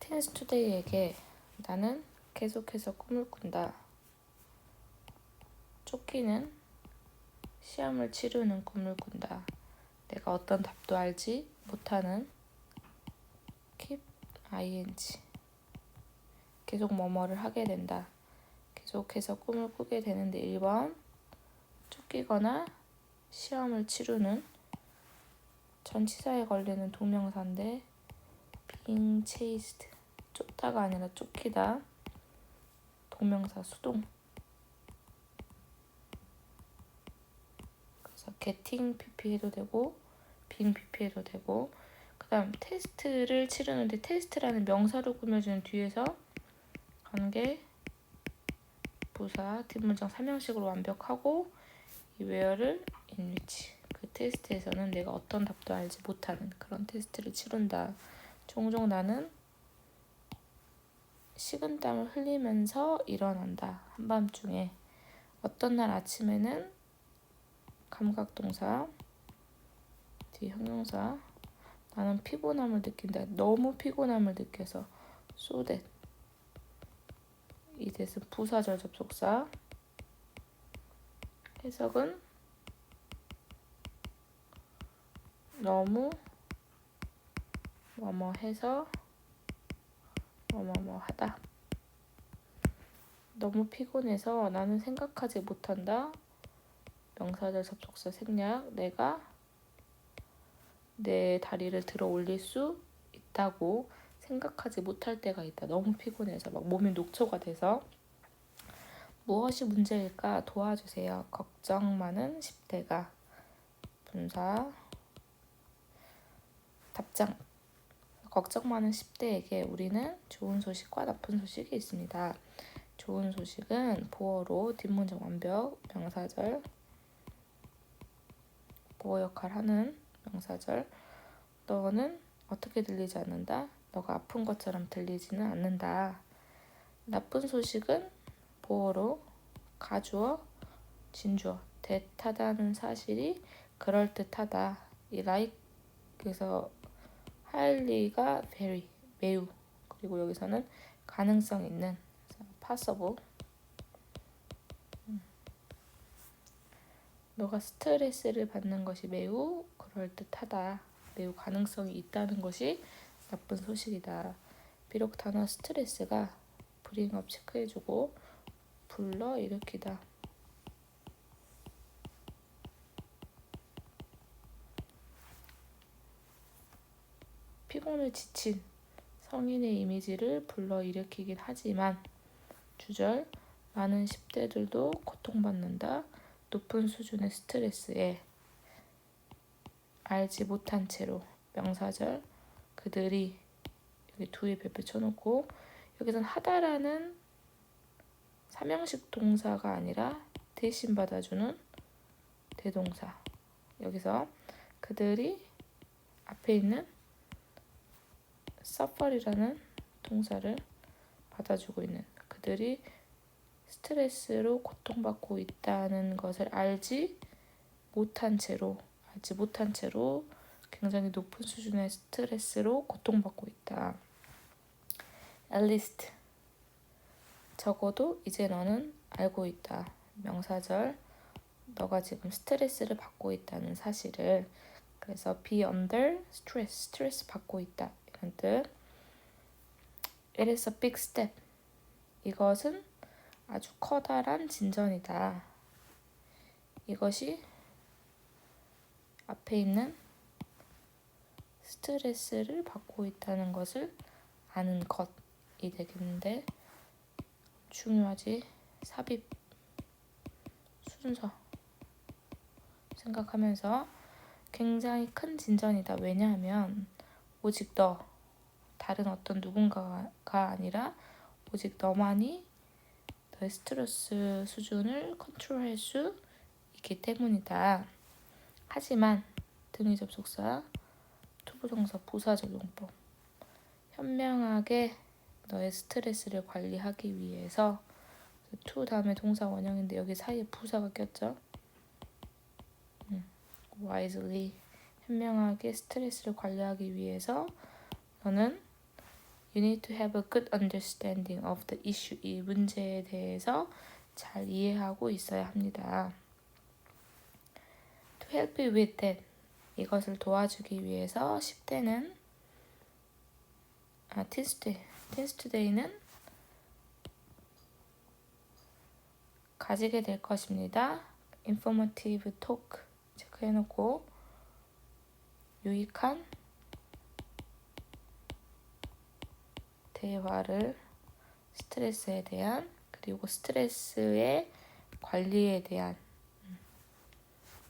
텐스 투데이에게 나는 계속해서 꿈을 꾼다. 쫓기는 시험을 치르는 꿈을 꾼다. 내가 어떤 답도 알지 못하는 keep ing 계속 뭐뭐를 하게 된다. 계속해서 꿈을 꾸게 되는데 1번 쫓기거나 시험을 치르는 전치사에 걸리는 동명사인데 being chased 쫓다가 아니라 쫓기다 동명사 수동 그래서 getting pp 해도 되고 being pp 해도 되고 그 다음 테스트를 치르는데 테스트라는 명사로 꾸며주는 뒤에서 관계 부사 뒷문장 3형식으로 완벽하고 이 where를 in which 그 테스트에서는 내가 어떤 답도 알지 못하는 그런 테스트를 치른다. 종종 나는 식은땀을 흘리면서 일어난다. 한밤중에 어떤 날 아침에는 감각동사 뒤 형용사 나는 피곤함을 느낀다. 너무 피곤함을 느껴서 so that 이 that은 부사절 접속사 해석은 너무 뭐뭐 해서 뭐뭐 하다. 너무 피곤해서 나는 생각하지 못한다. 명사절 접속사 생략 내가 내 다리를 들어 올릴 수 있다고 생각하지 못할 때가 있다. 너무 피곤해서 막 몸이 녹초가 돼서 무엇이 문제일까 도와주세요. 걱정 많은 10대가 분사 답장 걱정 많은 10대에게 우리는 좋은 소식과 나쁜 소식이 있습니다. 좋은 소식은 보어로 뒷문장 완벽 명사절 보어 역할 하는 명사절 너는 어떻게 들리지 않는다? 너가 아픈 것처럼 들리지는 않는다. 나쁜 소식은 보어로 가주어 진주어 대타다는 사실이 그럴듯하다. 이 like에서 highly가 very 매우 그리고 여기서는 가능성 있는 possible 너가 스트레스를 받는 것이 매우 그럴듯하다. 매우 가능성이 있다는 것이 나쁜 소식이다. 비록 단어 스트레스가 브링업 체크해주고 불러일으키다. 피곤을 지친 성인의 이미지를 불러일으키긴 하지만 주절 많은 10대들도 고통받는다. 높은 수준의 스트레스에 알지 못한 채로 명사절 그들이 여기 두에 별표 쳐놓고 여기선 하다라는 삼형식 동사가 아니라 대신 받아주는 대동사 여기서 그들이 앞에 있는 suffer이라는 동사를 받아주고 있는 그들이 스트레스로 고통받고 있다는 것을 알지 못한 채로 굉장히 높은 수준의 스트레스로 고통받고 있다. At least 적어도 이제 너는 알고 있다. 명사절 너가 지금 스트레스를 받고 있다는 사실을 그래서 be under stress 스트레스 받고 있다 이런 뜻. It is a big step 이것은 아주 커다란 진전이다. 이것이 앞에 있는 스트레스를 받고 있다는 것을 아는 것이 되겠는데 중요하지. 삽입 순서 생각하면서 굉장히 큰 진전이다. 왜냐하면 오직 너 다른 어떤 누군가가 아니라 오직 너만이 너의 스트레스 수준을 컨트롤할 수 있기 때문이다. 하지만 등위 접속사 투부정사 부사 적용법 현명하게 너의 스트레스를 관리하기 위해서 to 다음에 동사 원형인데 여기 사이에 부사가 꼈죠. wisely 현명하게 스트레스를 관리하기 위해서 너는 You need to have a good understanding of the issue. 이 문제에 대해서 잘 이해하고 있어야 합니다. To help you with that. 이것을 도와주기 위해서 10대는 Teens Today는 가지게 될 것입니다. Informative talk 체크해놓고 유익한 대화를 스트레스에 대한 그리고 스트레스의 관리에 대한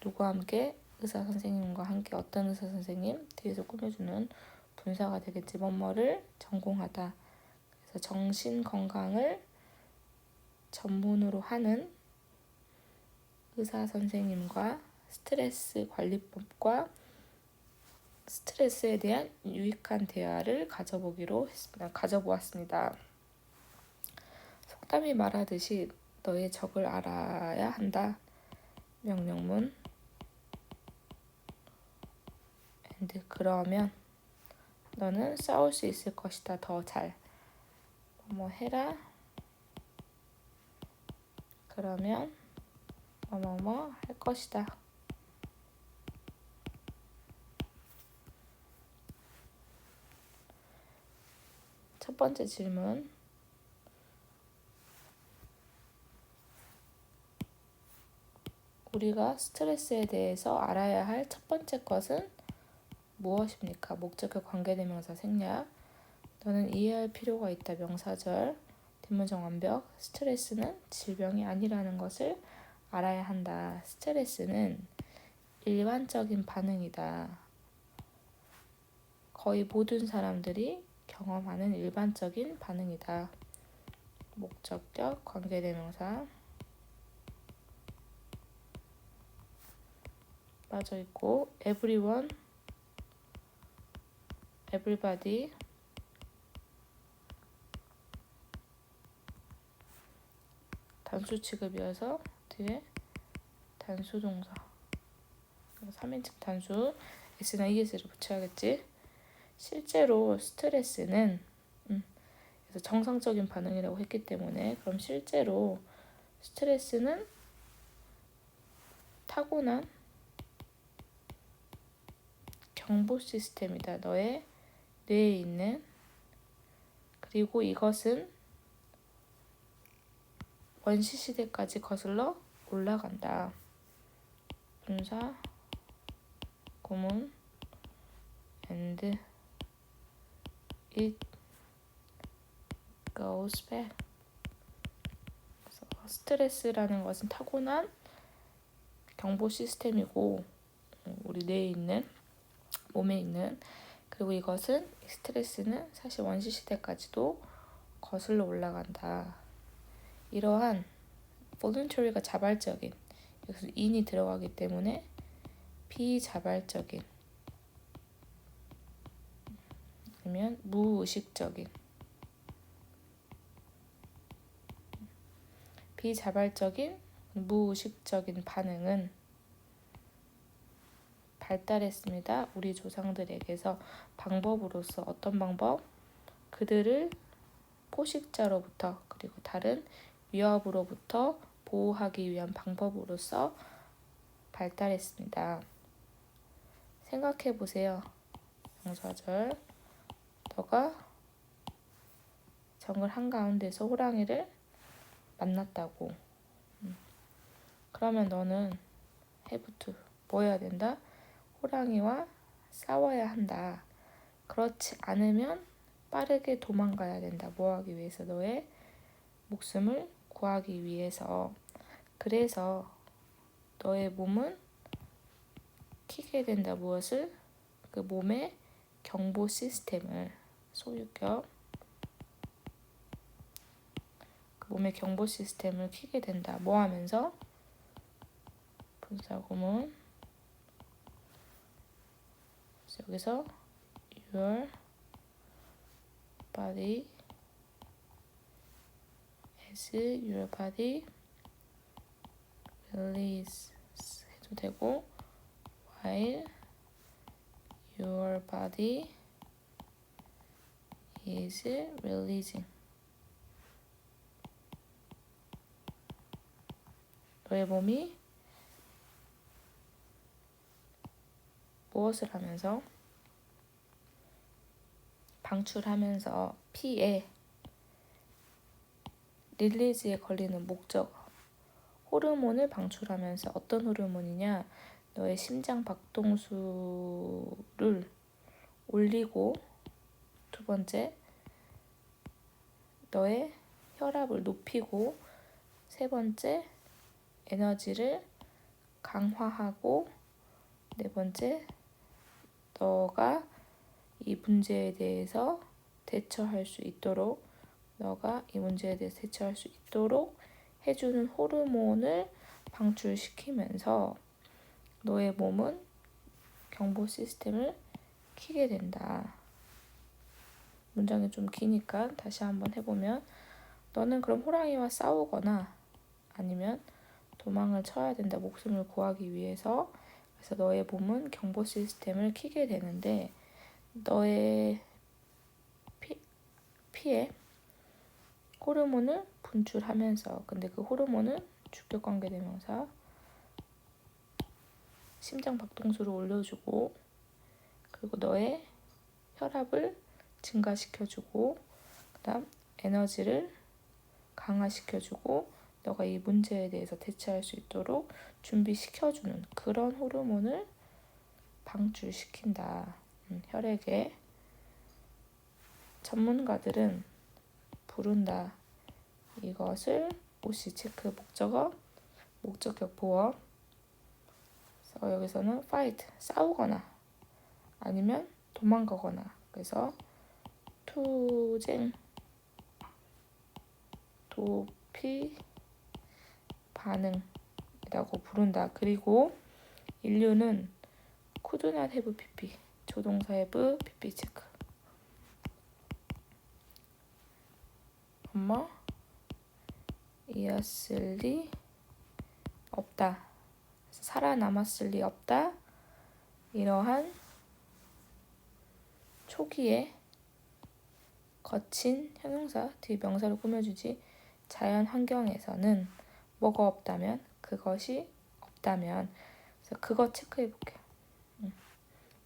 누구와 함께 의사 선생님과 함께 어떤 의사 선생님 뒤에서 꾸며주는 분사가 되겠지 뭐뭐를 전공하다. 그래서 정신 건강을 전문으로 하는 의사 선생님과 스트레스 관리법과 스트레스에 대한 유익한 대화를 가져보았습니다. 속담이 말하듯이 너의 적을 알아야 한다. 명령문 and 그러면 너는 싸울 수 있을 것이다. 더 잘 뭐 해라. 그러면 뭐뭐뭐 할 것이다. 첫 번째 질문. 우리가 스트레스에 대해서 알아야 할 첫 번째 것은 무엇입니까? 목적격 관계대명사 생략. 너는 이해할 필요가 있다. 명사절. 뒷문장 완벽. 스트레스는 질병이 아니라는 것을 알아야 한다. 스트레스는 일반적인 반응이다. 거의 모든 사람들이 경험하는 일반적인 반응이다. 목적격 관계대명사 빠져있고 everyone, everybody 단수 취급이어서 뒤에 단수 동사 3인칭 단수 s나 es를 붙여야겠지. 실제로 스트레스는 그래서 정상적인 반응이라고 했기 때문에 그럼 실제로 스트레스는 타고난 경보 시스템이다. 너의 뇌에 있는. 그리고 이것은 원시시대까지 거슬러 올라간다. 분사 구문 and it goes back. 그래서 스트레스라는 것은 타고난 경보 시스템이고 우리 뇌에 있는 몸에 있는 그리고 이것은 스트레스는 사실 원시시대까지도 거슬러 올라간다. 이러한 voluntary가 자발적인 여기서 in이 들어가기 때문에 비자발적인 아니면 무의식적인 비자발적인 무의식적인 반응은 발달했습니다. 우리 조상들에게서 방법으로서 어떤 방법? 그들을 포식자로부터 그리고 다른 위협으로부터 보호하기 위한 방법으로서 발달했습니다. 생각해 보세요. 명사절. 너가 정글 한가운데서 호랑이를 만났다고. 그러면 너는 have to 뭐 해야 된다? 호랑이와 싸워야 한다. 그렇지 않으면 빠르게 도망가야 된다. 뭐 하기 위해서? 너의 목숨을 구하기 위해서. 그래서 너의 몸은 키게 된다. 무엇을? 그 몸의 경보 시스템을 소유격 그 몸의 경보 시스템을 키게 된다. 뭐 하면서? 분사구문 여기서 your body as your body release 해도 되고 while your body is releasing. 너의 몸이 무엇을 하면서 방출하면서 피에 릴리즈에 걸리는 목적 호르몬을 방출하면서 어떤 호르몬이냐 너의 심장 박동수를 올리고 두 번째 너의 혈압을 높이고 세 번째 에너지를 강화하고 네 번째 너가 이 문제에 대해서 대처할 수 있도록 해주는 호르몬을 방출시키면서 너의 몸은 경보 시스템을 켜게 된다. 문장이 좀 기니까 다시 한번 해보면 너는 그럼 호랑이와 싸우거나 아니면 도망을 쳐야 된다. 목숨을 구하기 위해서. 그래서 너의 몸은 경보 시스템을 켜게 되는데 너의 피에 호르몬을 분출하면서 근데 그 호르몬은 주격관계대명사 심장 박동수를 올려주고 그리고 너의 혈압을 증가시켜주고 그 다음 에너지를 강화시켜주고 너가 이 문제에 대해서 대처할 수 있도록 준비시켜주는 그런 호르몬을 방출시킨다. 혈액에 전문가들은 부른다. 이것을 OC 체크 목적격 보어. 그래서 여기서는 fight 싸우거나 아니면 도망가거나 그래서 투쟁 도피 반응이라고 부른다. 그리고 인류는 could not have pp 조동사 have pp 체크 이었을 리 없다. 살아남았을 리 없다. 이러한 초기에 거친 형용사 뒤에 명사를 꾸며주지 자연 환경에서는 뭐가 없다면 그것이 없다면 그래서 그거 체크해 볼게요.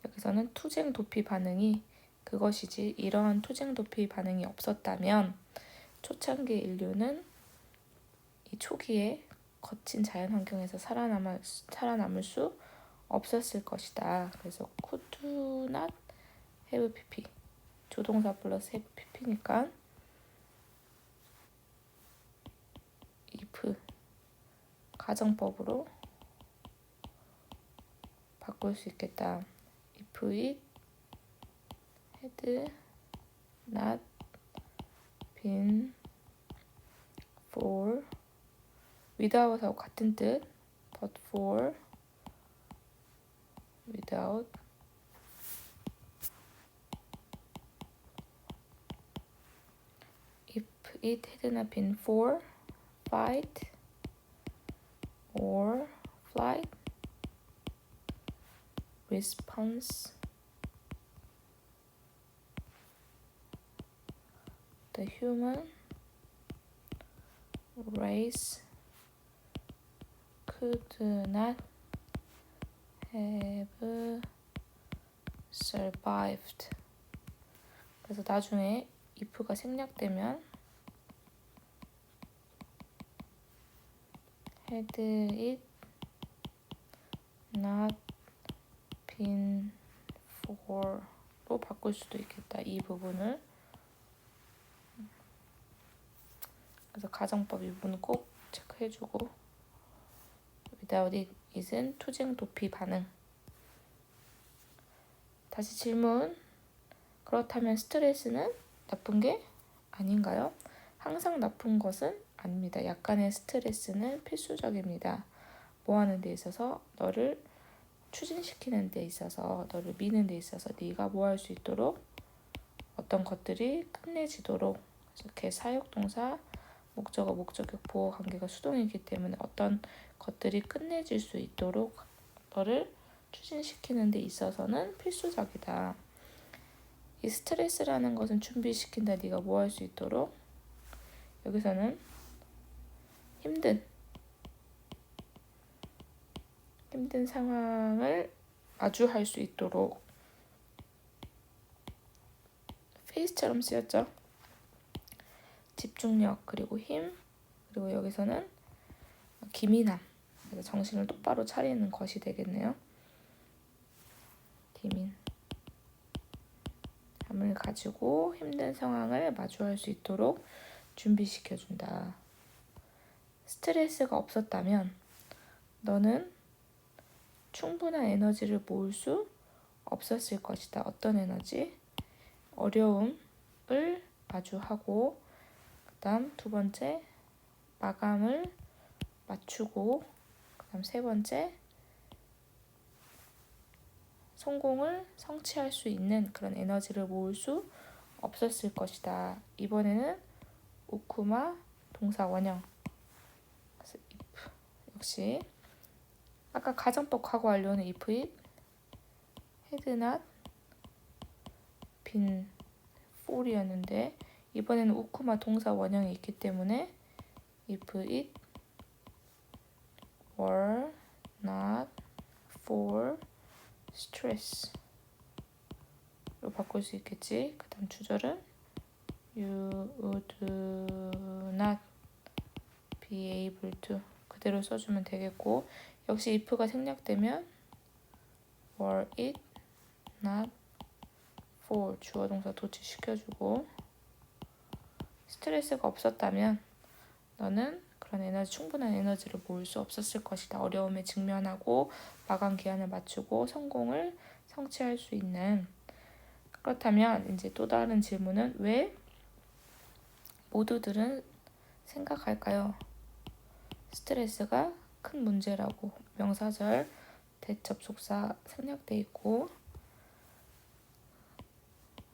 여기서는 투쟁 도피 반응이 그것이지 이러한 투쟁 도피 반응이 없었다면 초창기 인류는 이 초기에 거친 자연 환경에서 살아남을 수 없었을 것이다. 그래서 could not have pp 조동사 플러스 have pp니까 if 가정법으로 바꿀 수 있겠다. if it had not been for without하고 같은 뜻 but for without if it had not been for fight or flight response the human race could not have survived. 그래서 나중에 if가 생략되면 had it not been for로 바꿀 수도 있겠다. 이 부분을. 그래서 가정법 이 부분 꼭 체크해주고 without it is은 투쟁 도피 반응. 다시 질문. 그렇다면 스트레스는 나쁜 게 아닌가요? 항상 나쁜 것은 아닙니다. 약간의 스트레스는 필수적입니다. 뭐 하는 데 있어서 너를 추진시키는 데 있어서 너를 미는 데 있어서 네가 뭐 할 수 있도록 어떤 것들이 끝내지도록 이렇게 사역동사 목적어 목적격 보호 관계가 수동이기 때문에 어떤 것들이 끝내질 수 있도록 너를 추진시키는 데 있어서는 필수적이다. 이 스트레스라는 것은 준비시킨다. 네가 뭐 할 수 있도록. 여기서는 힘든 상황을 마주할 수 있도록 페이스처럼 쓰였죠. 집중력 그리고 힘 그리고 여기서는 기민함. 그래서 정신을 똑바로 차리는 것이 되겠네요. 기민함을 가지고 힘든 상황을 마주할 수 있도록 준비시켜준다. 스트레스가 없었다면 너는 충분한 에너지를 모을 수 없었을 것이다. 어떤 에너지? 어려움을 마주하고 그다음 두 번째 마감을 맞추고 그다음 세 번째 성공을 성취할 수 있는 그런 에너지를 모을 수 없었을 것이다. 이번에는 우쿠마 동사 원형. 그래서 if 역시 아까 가정법 과거 완료는 if it had not been for이었는데 이번에는 우쿠마 동사 원형이 있기 때문에 if it were not for stress로 바꿀 수 있겠지. 그 다음 주절은 you would not be able to 그대로 써주면 되겠고 역시 if가 생략되면 were it not for 주어 동사 도치시켜주고 스트레스가 없었다면 너는 그런 충분한 에너지를 모을 수 없었을 것이다. 어려움에 직면하고 마감 기한을 맞추고 성공을 성취할 수 있는. 그렇다면 이제 또 다른 질문은 왜 모두들은 생각할까요? 스트레스가 큰 문제라고. 명사절 대접속사 생략돼 있고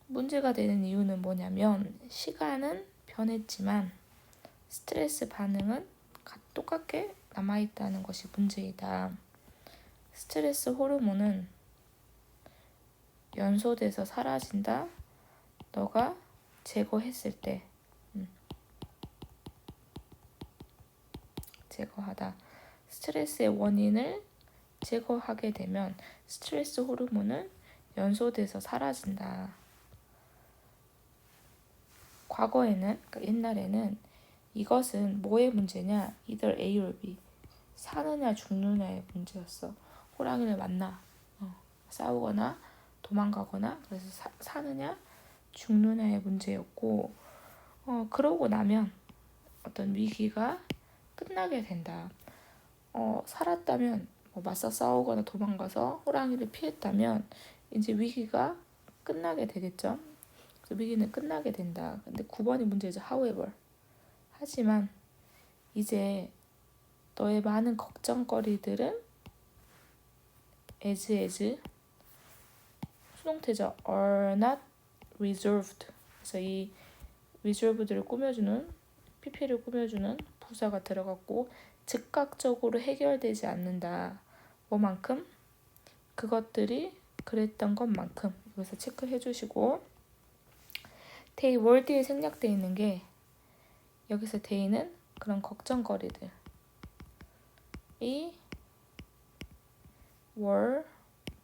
문제가 되는 이유는 뭐냐면 시간은 변했지만 스트레스 반응은 똑같게 남아있다는 것이 문제이다. 스트레스 호르몬은 연소돼서 사라진다. 너가 제거했을 때 제거하다. 스트레스의 원인을 제거하게 되면 스트레스 호르몬은 연소돼서 사라진다. 과거에는, 그러니까 옛날에는 이것은 뭐의 문제냐? either A or B. 사느냐 죽느냐의 문제였어. 호랑이를 만나 싸우거나 도망가거나 그래서 사느냐 죽느냐의 문제였고 그러고 나면 어떤 위기가 끝나게 된다. 살았다면 맞서 싸우거나 도망가서 호랑이를 피했다면 이제 위기가 끝나게 되겠죠. 그래서 위기는 끝나게 된다. 근데 9번이 문제죠. however. 하지만 이제 너의 많은 걱정거리들은 as 수동태죠. are not resolved. 그래서 이 resolved를 꾸며주는 PP를 꾸며주는 부사가 들어갔고 즉각적으로 해결되지 않는다. 뭐만큼? 그것들이 그랬던 것만큼. 여기서 체크해 주시고 they were 뒤에 생략되어 있는 게 여기서 they는 그런 걱정거리들 이 were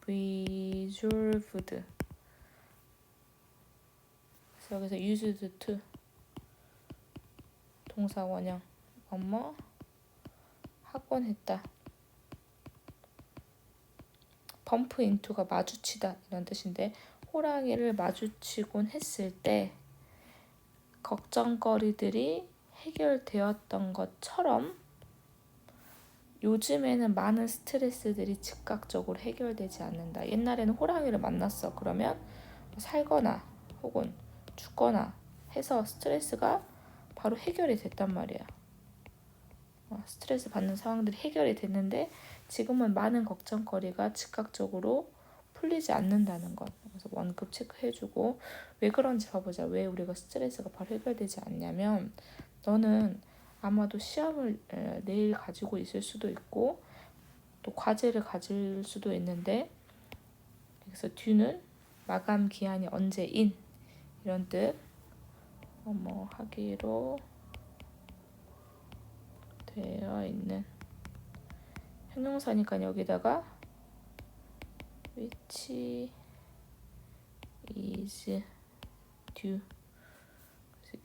resolved. 그래서 여기서 used to 동사 원형 뭐뭐 하곤 했다. 범프 인투가 마주치다 이런 뜻인데 호랑이를 마주치곤 했을 때 걱정거리들이 해결되었던 것처럼 요즘에는 많은 스트레스들이 즉각적으로 해결되지 않는다. 옛날에는 호랑이를 만났어. 그러면 살거나 혹은 죽거나 해서 스트레스가 바로 해결이 됐단 말이야. 스트레스 받는 상황들이 해결이 됐는데 지금은 많은 걱정거리가 즉각적으로 풀리지 않는다는 것. 그래서 원급 체크해주고 왜 그런지 봐보자. 왜 우리가 스트레스가 바로 해결되지 않냐면 너는 아마도 시험을 내일 가지고 있을 수도 있고 또 과제를 가질 수도 있는데 그래서 뒤는 마감 기한이 언제인 이런 뜻. 하기로 되어 있는 형용사니까 여기다가 which is due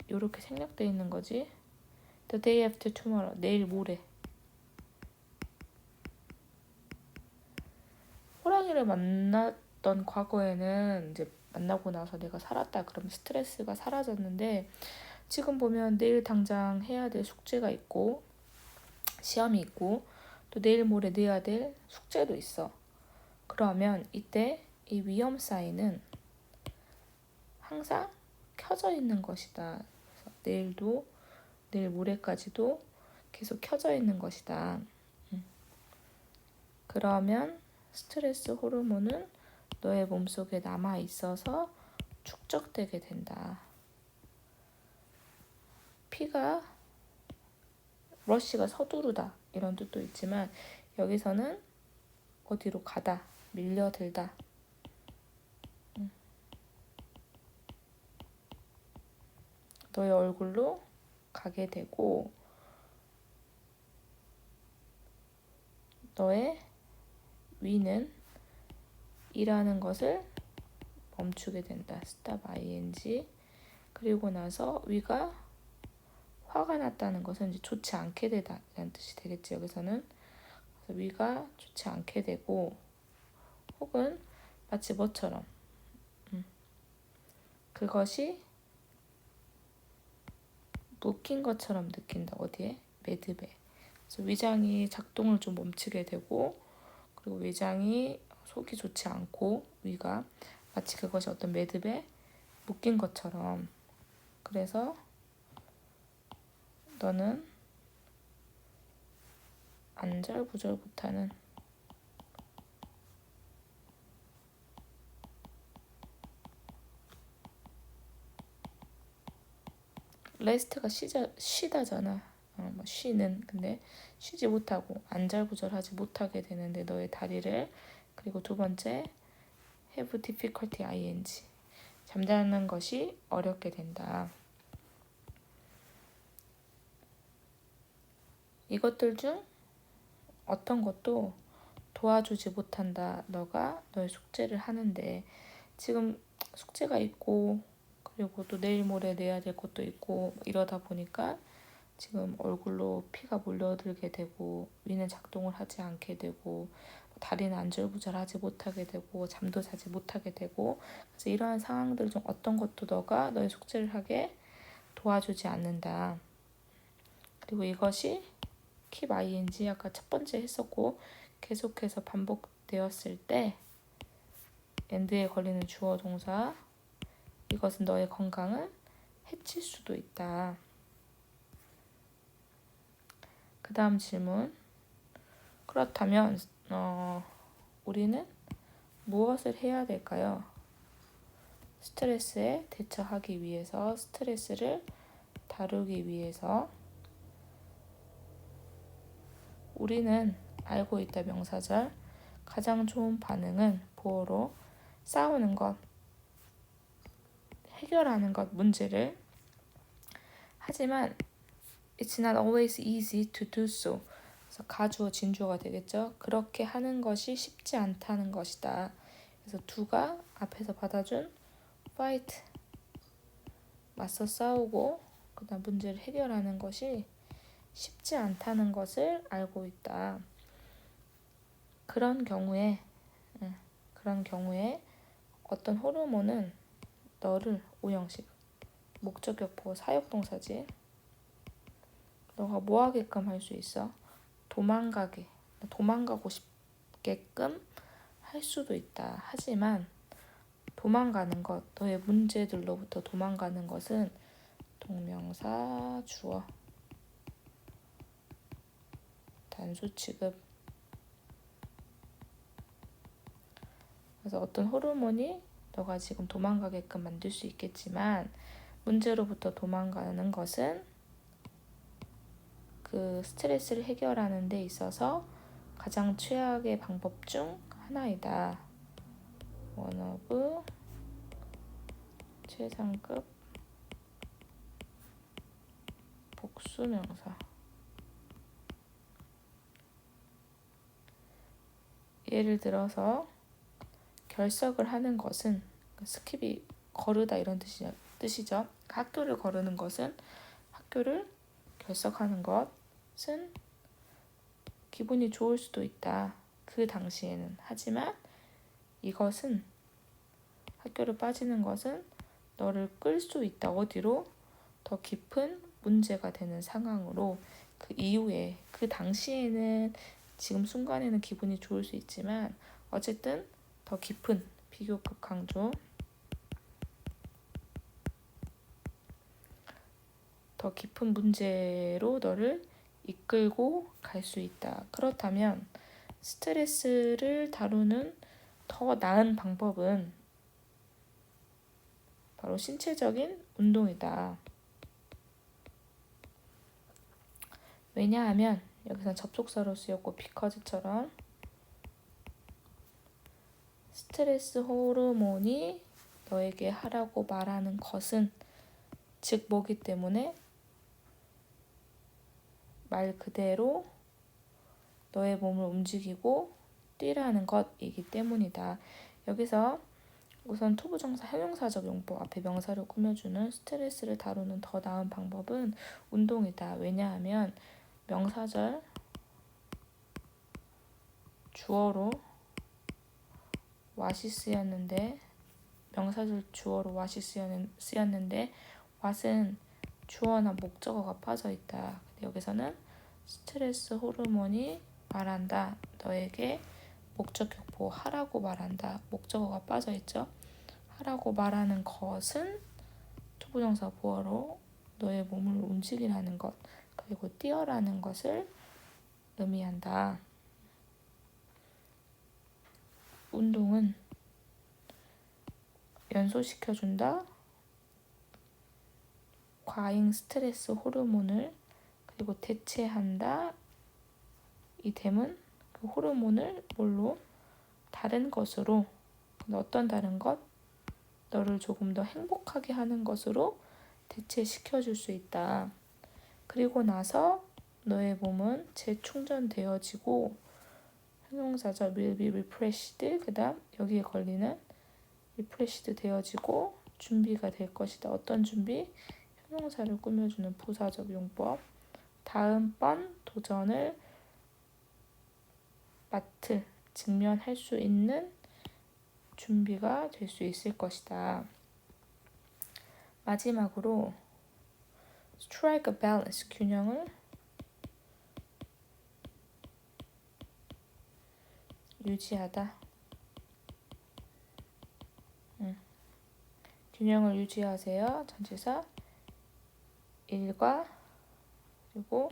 이렇게 생략되어 있는 거지. The day after tomorrow, 내일 모레. 호랑이를 만났던 과거에는 이제 만나고 나서 내가 살았다 그러면 스트레스가 사라졌는데, 지금 보면 내일 당장 해야 될 숙제가 있고 시험이 있고 또 내일 모레 내야 될 숙제도 있어. 그러면 이때 이 위험 사인은 항상 켜져 있는 것이다. 그래서 내일도 내일 모레까지도 계속 켜져 있는 것이다. 그러면 스트레스 호르몬은 너의 몸속에 남아 있어서 축적되게 된다. 피가 러쉬가 서두르다 이런 뜻도 있지만 여기서는 어디로 가다, 밀려들다. 너의 얼굴로 가게 되고 너의 위는 일하는 것을 멈추게 된다. stop ing. 그리고 나서 위가 화가 났다는 것은 이제 좋지 않게 되다라는 뜻이 되겠지. 여기서는 그래서 위가 좋지 않게 되고 혹은 마치 뭐처럼 그것이 묶인 것처럼 느낀다. 어디에? 매듭에. 그래서 위장이 작동을 좀 멈추게 되고 그리고 위장이 속이 좋지 않고 위가 마치 그것이 어떤 매듭에 묶인 것처럼. 그래서 너는 안절부절 못하는 레스트가 쉬다잖아. 쉬는. 근데 쉬지 못하고 안절부절하지 못하게 되는데 너의 다리를. 그리고 두 번째 have difficulty ing. 잠자는 것이 어렵게 된다. 이것들 중 어떤 것도 도와주지 못한다. 너가 너의 숙제를 하는데 지금 숙제가 있고 그리고 또 내일 모레 내야 될 것도 있고 이러다 보니까 지금 얼굴로 피가 몰려들게 되고 위는 작동을 하지 않게 되고 다리는 안절부절하지 못하게 되고 잠도 자지 못하게 되고. 그래서 이러한 상황들 중 어떤 것도 너가 너의 숙제를 하게 도와주지 않는다. 그리고 이것이 keep ing 아까 첫 번째 했었고 계속해서 반복되었을 때 end에 걸리는 주어 동사 이것은 너의 건강을 해칠 수도 있다. 그 다음 질문. 그렇다면 우리는 무엇을 해야 될까요? 스트레스에 대처하기 위해서, 스트레스를 다루기 위해서. 우리는 알고 있다 명사절. 가장 좋은 반응은 보어로 싸우는 것, 해결하는 것, 문제를. 하지만 It's not always easy to do so. 그래서 가주어 진주어가 되겠죠. 그렇게 하는 것이 쉽지 않다는 것이다. 그래서 do가 앞에서 받아준 fight, 맞서 싸우고 그다음 문제를 해결하는 것이 쉽지 않다는 것을 알고 있다. 그런 경우에 어떤 호르몬은 너를 오형식 목적격 보호 사역동사지. 너가 뭐 하게끔 할 수 있어? 도망가고 싶게끔 할 수도 있다. 하지만 도망가는 것, 너의 문제들로부터 도망가는 것은 동명사 주어 단수 취급. 그래서 어떤 호르몬이 너가 지금 도망가게끔 만들 수 있겠지만 문제로부터 도망가는 것은 그 스트레스를 해결하는 데 있어서 가장 최악의 방법 중 하나이다. One of 최상급 복수명사. 예를 들어서 결석을 하는 것은 스킵이 거르다 이런 뜻이죠. 학교를 거르는 것은 학교를 결석하는 것은 기분이 좋을 수도 있다. 그 당시에는. 하지만 이것은 학교를 빠지는 것은 너를 끌 수 있다. 어디로? 더 깊은 문제가 되는 상황으로. 그 이후에 그 당시에는 지금 순간에는 기분이 좋을 수 있지만 어쨌든 더 깊은 비교급 강조. 더 깊은 문제로 너를 이끌고 갈 수 있다. 그렇다면 스트레스를 다루는 더 나은 방법은 바로 신체적인 운동이다. 왜냐하면 여기서 접속사로 쓰였고 because처럼 스트레스 호르몬이 너에게 하라고 말하는 것은 즉 뭐기 때문에 말 그대로 너의 몸을 움직이고 뛰라는 것이기 때문이다. 여기서 우선 투부정사 형용사적 용법 앞에 명사를 꾸며주는 스트레스를 다루는 더 나은 방법은 운동이다. 왜냐하면 명사절 주어로 what이 쓰였는데 명사절 주어로 what이 쓰였는데 what은 주어나 목적어가 빠져 있다. 여기서는 스트레스 호르몬이 말한다. 너에게 목적격보 하라고 말한다. 목적어가 빠져 있죠. 하라고 말하는 것은 투부정사 보어로 너의 몸을 움직이라는 것 그리고 뛰어라는 것을 의미한다. 운동은 연소시켜준다. 과잉 스트레스 호르몬을 그리고 대체한다. 이 댐은 그 호르몬을 뭘로? 다른 것으로. 어떤 다른 것? 너를 조금 더 행복하게 하는 것으로 대체시켜줄 수 있다. 그리고 나서 너의 몸은 재충전되어지고 형용사절 will be refreshed 그 다음 여기에 걸리는 refreshed 되어지고 준비가 될 것이다. 어떤 준비? 형용사를 꾸며주는 부사적 용법 다음번 도전을 직면할 수 있는 준비가 될 수 있을 것이다. 마지막으로 strike a balance 균형을 유지하다. 균형을 유지하세요. 전치사 일과 그리고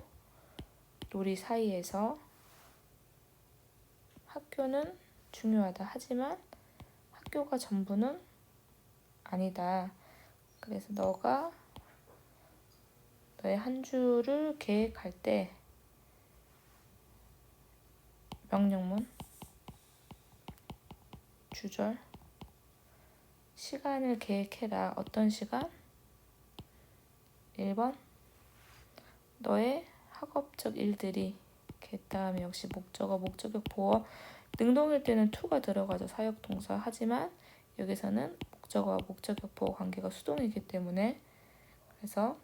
놀이 사이에서 학교는 중요하다. 하지만 학교가 전부는 아니다. 그래서 너가 너의 한 주를 계획할 때 명령문, 주절, 시간을 계획해라. 어떤 시간? 1번 너의 학업적 일들이 그 다음에 역시 목적어, 목적격 보어 능동일 때는 to가 들어가죠. 사역동사. 하지만 여기서는 목적어와 목적격 보어 관계가 수동이기 때문에 그래서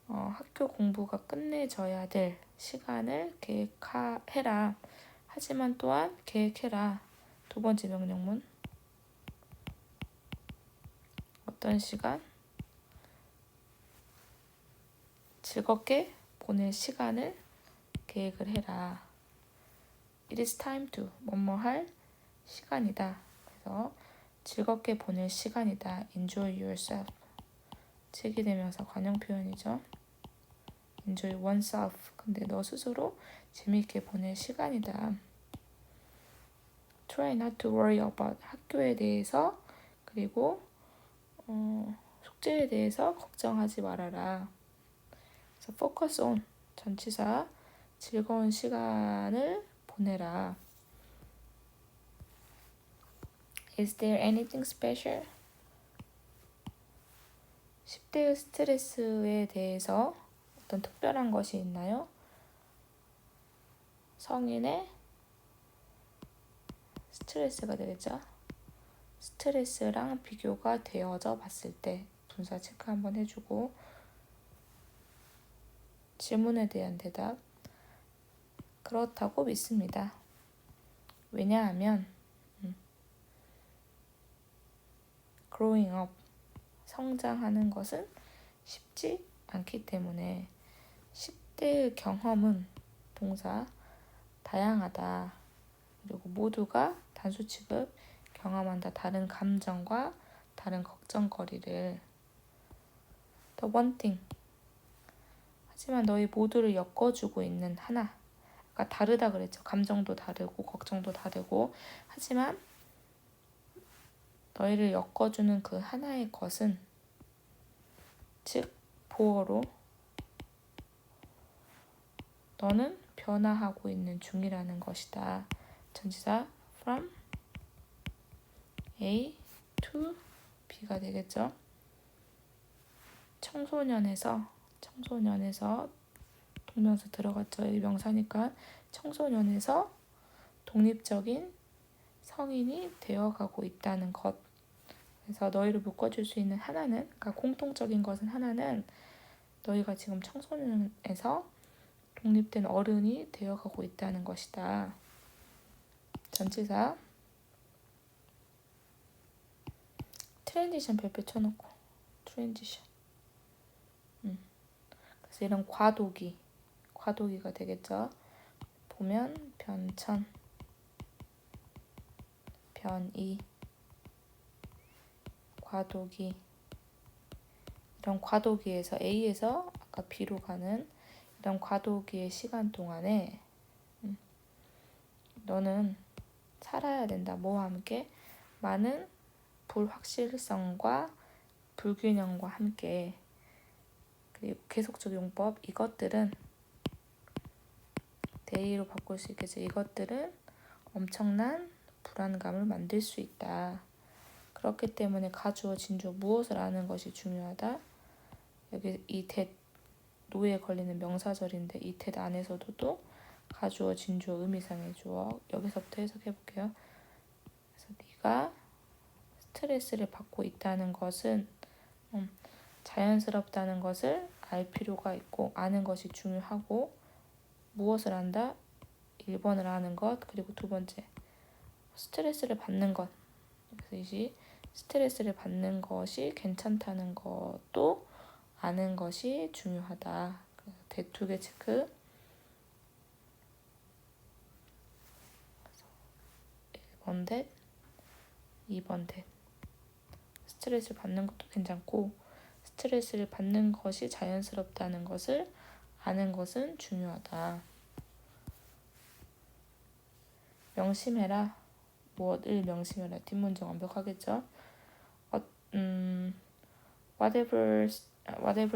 학교 공부가 끝내져야 될 시간을 계획해라. 하지만 또한 계획해라. 두 번째 명령문 어떤 시간? 즐겁게 보낼 시간을 계획을 해라. It is time to 뭐뭐 할 시간이다. 그래서 즐겁게 보낼 시간이다. Enjoy yourself. 제기대명사 관용 표현이죠. Enjoy oneself. 근데 너 스스로 재미있게 보낼 시간이다. Try not to worry about 학교에 대해서 그리고 숙제에 대해서 걱정하지 말아라. 그래서 focus on 전치사 즐거운 시간을 보내라. Is there anything special? 10대의 스트레스에 대해서 어떤 특별한 것이 있나요? 성인의 스트레스가 되겠죠. 스트레스랑 비교가 되어져 봤을 때 분사 체크 한번 해주고 질문에 대한 대답. 그렇다고 믿습니다. 왜냐하면 growing up, 성장하는 것은 쉽지 않기 때문에 10대의 경험은 동사 다양하다. 그리고 모두가 단수 취급 경험한다. 다른 감정과 다른 걱정거리를. The one thing. 하지만 너희 모두를 엮어주고 있는 하나. 아까 다르다 그랬죠. 감정도 다르고 걱정도 다르고. 하지만 너희를 엮어주는 그 하나의 것은 즉 보어로 너는 변화하고 있는 중이라는 것이다. 전치사 from A to B가 되겠죠. 청소년에서 동명사 들어갔죠. 이 명사니까 청소년에서 독립적인 성인이 되어가고 있다는 것. 그래서 너희를 묶어줄 수 있는 하나는, 그러니까 공통적인 것은 하나는 너희가 지금 청소년에서 독립된 어른이 되어가고 있다는 것이다. 전치사 트랜지션 별표 쳐놓고 트랜지션. 그래서 이런 과도기가 되겠죠. 보면 변천, 변이, 과도기. 이런 과도기에서 A에서 아까 B로 가는 이런 과도기의 시간 동안에 너는 살아야 된다. 뭐와 함께? 많은 불확실성과 불균형과 함께. 그리고 계속적 용법. 이것들은 데이로 바꿀 수 있겠죠. 이것들은 엄청난 불안감을 만들 수 있다. 그렇기 때문에 가주어, 진주어 무엇을 아는 것이 중요하다. 여기 이 that 노에 걸리는 명사절인데 이 that 안에서도 또 가주어, 진주어, 의미상의 주어. 여기서부터 해석해 볼게요. 그래서 네가 스트레스를 받고 있다는 것은 자연스럽다는 것을 알 필요가 있고 아는 것이 중요하고 무엇을 안다? 1번을 아는 것. 그리고 두 번째 스트레스를 받는 것. 그래서 이 스트레스를 받는 것이 괜찮다는 것도 아는 것이 중요하다. 두 개 체크. 1번 대 2번 대. 스트레스를 받는 것도 괜찮고 스트레스를 받는 것이 자연스럽다는 것을 아는 것은 중요하다. 명심해라. 무엇을 명심해라. 뒷문장 완벽하겠죠? Whatever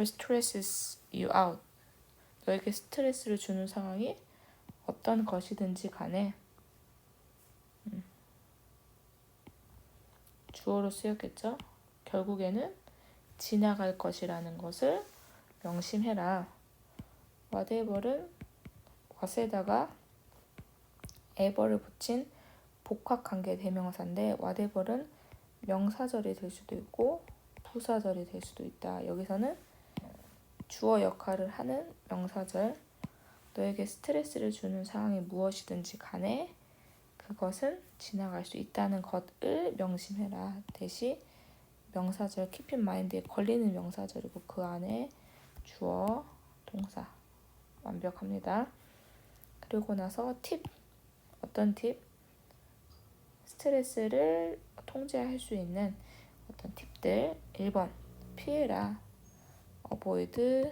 stresses you out. 너에게 스트레스를 주는 상황이 어떤 것이든지 간에 주어로 쓰였겠죠? 결국에는 지나갈 것이라는 것을 명심해라. whatever은 what에다가 ever를 붙인 복합관계 대명사인데 whatever은 명사절이 될 수도 있고 부사절이 될 수도 있다. 여기서는 주어 역할을 하는 명사절. 너에게 스트레스를 주는 상황이 무엇이든지 간에 그것은 지나갈 수 있다는 것을 명심해라. 대시 명사절 keep in mind에 걸리는 명사절이고 그 안에 주어, 동사. 완벽합니다. 그리고 나서 팁. 어떤 팁? 스트레스를 통제할 수 있는 어떤 팁들. 1번 피해라. avoid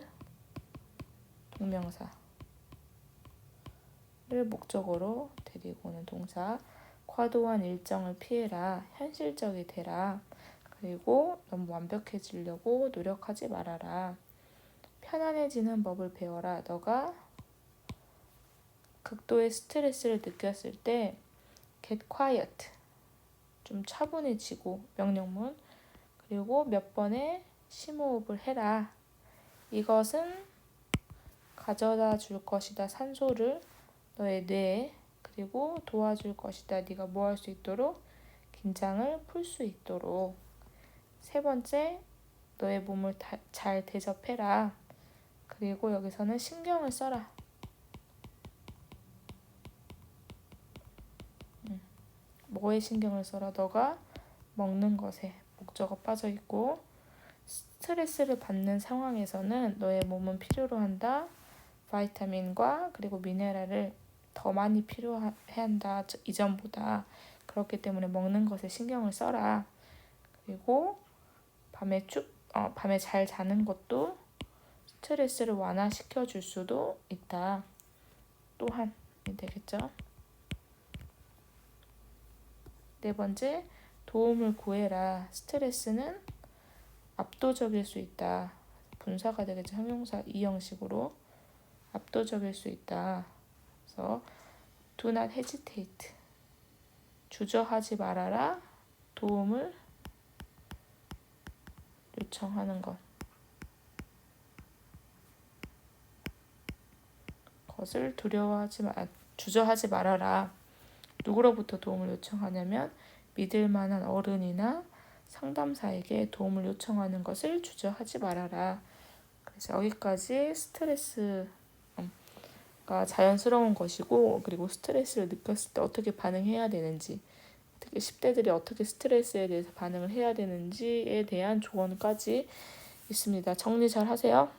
동명사를 목적어로 데리고 오는 동사. 과도한 일정을 피해라. 현실적이 되라. 그리고 너무 완벽해지려고 노력하지 말아라. 편안해지는 법을 배워라. 너가 극도의 스트레스를 느꼈을 때 get quiet. 좀 차분해지고 명령문. 그리고 몇 번의 심호흡을 해라. 이것은 가져다 줄 것이다. 산소를 너의 뇌에. 그리고 도와줄 것이다. 네가 뭐 할 수 있도록? 긴장을 풀 수 있도록. 세 번째, 너의 몸을 잘 대접해라. 그리고 여기서는 신경을 써라. 뭐에 신경을 써라? 너가 먹는 것에 목적어 빠져 있고, 스트레스를 받는 상황에서는 너의 몸은 필요로 한다. 바이타민과 그리고 미네랄을 더 많이 필요해 한다. 이전보다. 그렇기 때문에 먹는 것에 신경을 써라. 그리고 밤에 잘 자는 것도 스트레스를 완화시켜 줄 수도 있다. 또한 되겠죠. 네 번째, 도움을 구해라. 스트레스는 압도적일 수 있다. 분사가 되겠죠. 형용사 이 형식으로 압도적일 수 있다. 그래서 do not hesitate. 주저하지 말아라. 도움을 요청하는 것. 것을 주저하지 말아라. 누구로부터 도움을 요청하냐면 믿을 만한 어른이나 상담사에게 도움을 요청하는 것을 주저하지 말아라. 그래서 여기까지 스트레스가 자연스러운 것이고, 그리고 스트레스를 느꼈을 때 어떻게 반응해야 되는지, 특히 10대들이 어떻게 스트레스에 대해서 반응을 해야 되는지에 대한 조언까지 있습니다. 정리 잘 하세요.